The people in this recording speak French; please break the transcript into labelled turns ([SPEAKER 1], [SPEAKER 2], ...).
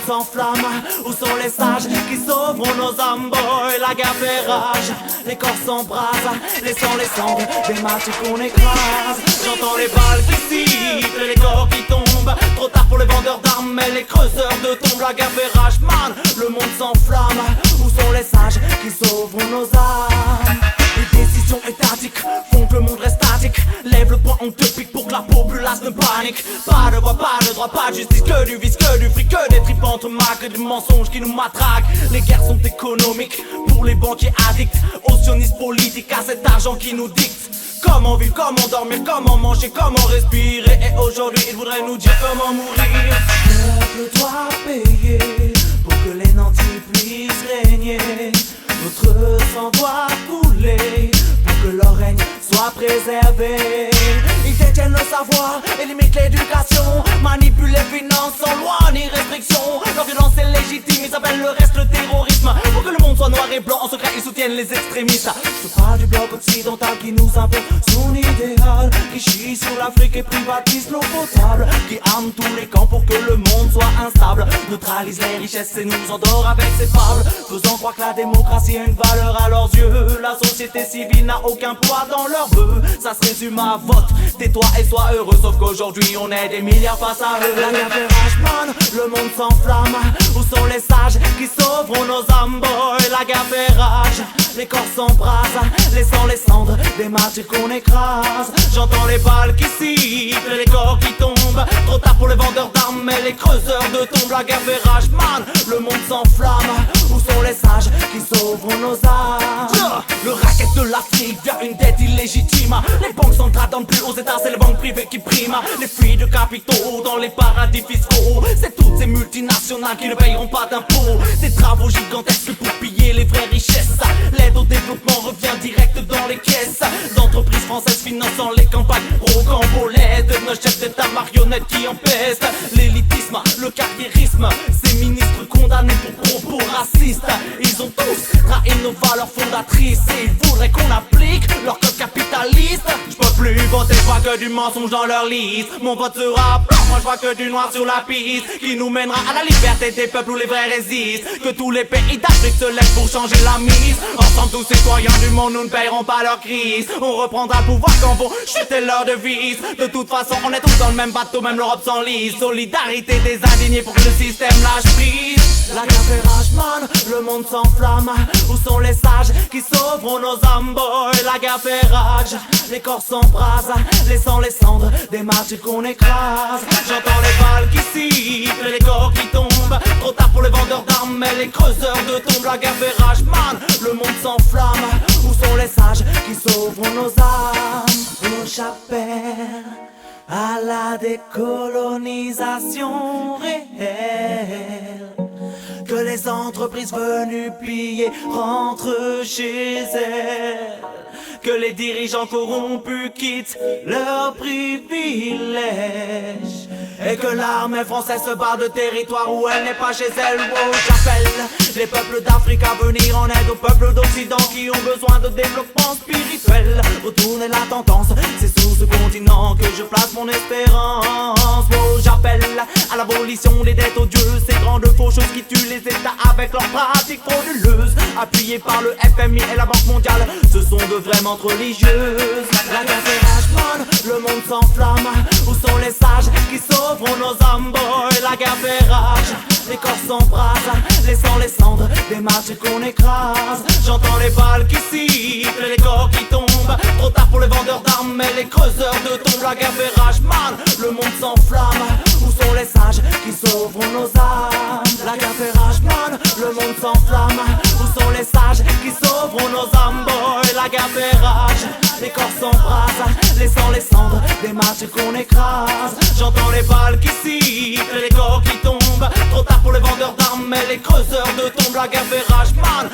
[SPEAKER 1] s'enflamme. Où sont les sages qui sauveront nos âmes, boy? La guerre fait rage, les corps s'embrasent, laissant les cendres des martyrs qu'on écrase. J'entends les balles qui sifflent et les corps qui tombent. Trop tard pour les vendeurs d'armes et les creuseurs de tombes. La guerre fait rage, man, le monde s'enflamme. Où sont les sages qui sauveront nos âmes? Les décisions étatiques font que le monde reste statique. Lève le poing, on te pique pour que la populace ne panique. Pas de voix, pas de droit, pas de justice, que du vice, que du fric, que des tripes entre macs et des mensonges qui nous matraquent. Les guerres sont économiques pour les banquiers addicts aux sionistes politiques, à cet argent qui nous dicte comment vivre, comment dormir, comment manger, comment respirer. Et aujourd'hui ils voudraient nous dire comment mourir. Le peuple doit payer pour que les nantis puissent régner. Notre sang doit couler pour que leur règne soit préservé. Ils détiennent le savoir et limitent l'éducation, manipulent les finances sans loi ni restriction. Leur violence est légitime, ils appellent le reste le terrorisme. Pour que le monde soit noir et blanc, en secret ils soutiennent les extrémistes. Je te parle du bloc occidental qui nous impose son idéal, qui chie sur l'Afrique et privatise l'eau potable, qui arme tous les camps pour que le monde soit instable, neutralise les richesses et nous endort avec ses fables, faisant croire que la démocratie a une valeur à leurs yeux. La société civile n'a aucun poids dans leurs vœux. Ça se résume à vote, tais-toi et sois heureux. Sauf qu'aujourd'hui on est des milliards face à eux. La guerre fait rage, man, le monde s'enflamme. Où sont les sages qui sauveront nos âmes, boy? La guerre fait rage, les corps s'embrasent, laissant les cendres des martyrs qu'on écrase. J'entends les balles qui sifflent et les corps qui tombent. Trop tard pour les vendeurs d'armes et les creuseurs de tombes. La guerre fait rage, man, le monde s'enflamme. Où sont les sages qui sauveront nos âmes? Le racket de l'Afrique via une dette illégitime. Les banques centrales donnent plus aux États, c'est les banques privées qui priment. Les fuites de capitaux dans les paradis fiscaux. C'est toutes ces multinationales qui ne payeront pas d'impôts. Des travaux gigantesques pour piller les vraies richesses. L'aide au développement revient direct dans les caisses d'entreprises françaises finançant les campagnes rocambolesques de nos chefs d'état marionnettes qui empestent l'élitisme, le carriérisme. Ces ministres condamnés pour propos racistes, ils ont tous trahi nos valeurs fondatrices et ils voudraient qu'on applique leur code capitaliste. Je peux plus voter, je vois que du mensonge dans leur liste. Mon vote sera blanc, moi je vois que du noir sur la piste, qui nous mènera à la liberté des peuples où les vrais résistent. Que tous les pays d'Afrique se lèvent pour changer la mise. Ensemble tous citoyens du monde, nous ne paierons pas leur crise. On reprendra le pouvoir quand vont chuter leurs devises. De toute façon on est tous dans le même bateau, même l'Europe s'enlise. Solidarité des indignés pour que le système lâche prise. La guerre fait rage, man, le monde s'enflamme. Où sont les sages qui sauveront nos âmes, boy? La guerre fait rage, les corps s'embrasent, laissant les cendres des martyrs qu'on écrase. J'entends les balles qui sifflent et les corps qui tombent. Trop tard pour les vendeurs d'armes et les creuseurs de tombes. La guerre fait rage, man, le monde s'enflamme. Où sont les sages qui sauveront nos âmes? Oh, j'appelle à la décolonisation réelle. Que les entreprises venues piller rentrent chez elles. Que les dirigeants corrompus quittent leurs privilèges. Et que l'armée française se barre de territoire où elle n'est pas chez elle. Oh, j'appelle les peuples d'Afrique à venir en aide aux peuples d'Occident qui ont besoin de développement spirituel. Retourner la tendance, c'est sur ce continent que je place mon espérance. Oh, j'appelle à l'abolition des dettes aux dieux, ces grandes faucheuses qui tuent les États avec leurs pratiques frauduleuses. Appuyées par le FMI et la Banque mondiale, ce sont de vraies mentes religieuses. La guerre fait rage, man, le monde s'enflamme. Où sont les sages qui sauveront nos âmes, boy? La guerre fait rage, les corps s'embrasent, laissant les cendres des martyrs qu'on écrase. J'entends les balles qui sifflent et les corps qui tombent. Trop tard pour les vendeurs d'armes et les creuseurs de tombes. La guerre fait rage, man, le monde s'enflamme. Où sont les sages qui sauveront nos âmes? La guerre fait rage, man, le monde s'enflamme. Où sont les sages qui sauveront nos âmes, boy? La guerre fait rage, les corps s'embrasent, laissant les cendres des martyrs qu'on écrase. J'entends les balles qui sifflent et les corps qui tombent. Trop tard pour les vendeurs d'armes et les creuseurs de tombes. La guerre fait rage, man,